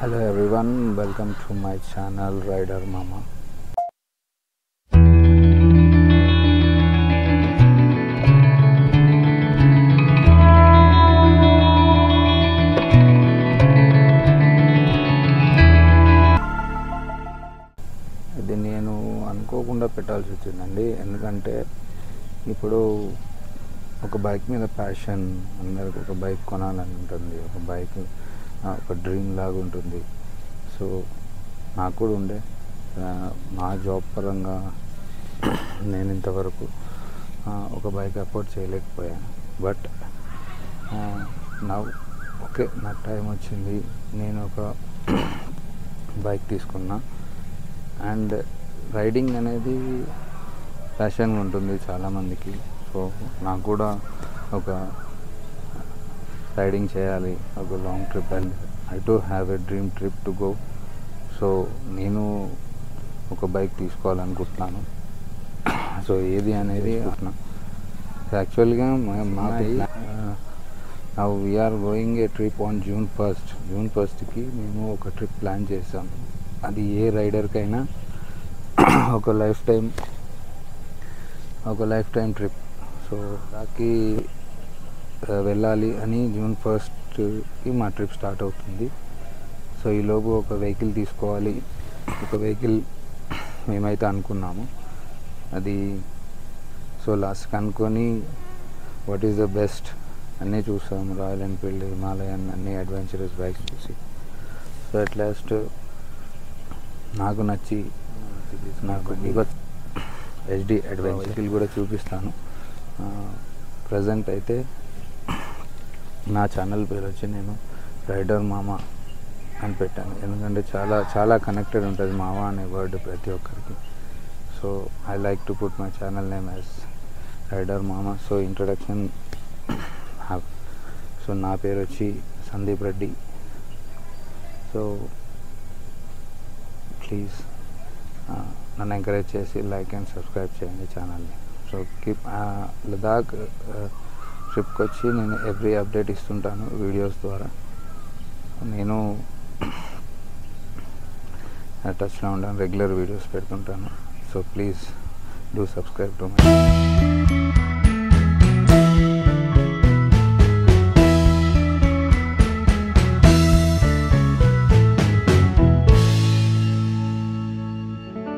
Hello everyone, welcome to my channel Rider Mama. ఇది నేను అనుకోకుండా పెట్టాల్సి వచ్చిందండి, ఎందుకంటే ఇప్పుడు ఒక బైక్ మీద ప్యాషన్, అందరికి ఒక బైక్ కొనాలని ఉంటుంది, ఒక బైక్ ఒక డ్రీమ్ లాగా ఉంటుంది. సో నాకు కూడా ఉండే, మా జాబ్ పరంగా నేను ఇంతవరకు ఒక బైక్ అఫోర్డ్ చేయలేకపోయాను. బట్ నాకు టైం వచ్చింది, నేను ఒక బైక్ తీసుకున్నా. అండ్ రైడింగ్ అనేది ప్యాషన్గా ఉంటుంది చాలామందికి. సో నాకు కూడా ఒక రైడింగ్ చేయాలి, ఒక long trip, and I to have a dream trip to go. So నేను ఒక బైక్ తీసుకోవాలనుకుంటున్నాను. సో ఏది అనేది యాక్చువల్గా now we are going a trip on June 1st మేము ఒక ట్రిప్ ప్లాన్ చేసాము. అది ఏ రైడర్కైనా ఒక లైఫ్ టైం ట్రిప్. సో దానికి వెళ్ళాలి అని June 1st మా ట్రిప్ స్టార్ట్ అవుతుంది. సో ఈలోపు ఒక వెహికల్ తీసుకోవాలి. ఒక వెహికల్ మేమైతే అనుకున్నాము. అది సో లాస్ట్కి అనుకొని వాట్ ఈస్ ద బెస్ట్ అన్నీ చూసాము, రాయల్ ఎన్ఫీల్డ్, హిమాలయన్, అన్ని అడ్వెంచరస్ బైక్స్ చూసి. సో అట్ లాస్ట్ నాకు నచ్చి HD అడ్వెంచర్ కూడా చూపిస్తాను. ప్రజెంట్ అయితే నా ఛానల్ పేరు వచ్చి నేను రైడర్ మామా అని పెట్టాను, ఎందుకంటే చాలా చాలా కనెక్టెడ్ ఉంటుంది మామా అనే వర్డ్ ప్రతి ఒక్కరికి. So I like to put my channel name as rider మామా. సో ఇంట్రడక్షన్, సో నా పేరు వచ్చి సందీప్ రెడ్డి. సో ప్లీజ్ నన్ను ఎంకరేజ్ చేసి లైక్ అండ్ సబ్స్క్రైబ్ చేయండి ఛానల్ని. సో కీప్ లదాఖ్ ట్రిప్కి వచ్చి నేను ఎవ్రీ అప్డేట్ ఇస్తుంటాను వీడియోస్ ద్వారా. నేను టచ్లో ఉంటాను, రెగ్యులర్ వీడియోస్ పెడుతుంటాను. So please do subscribe to my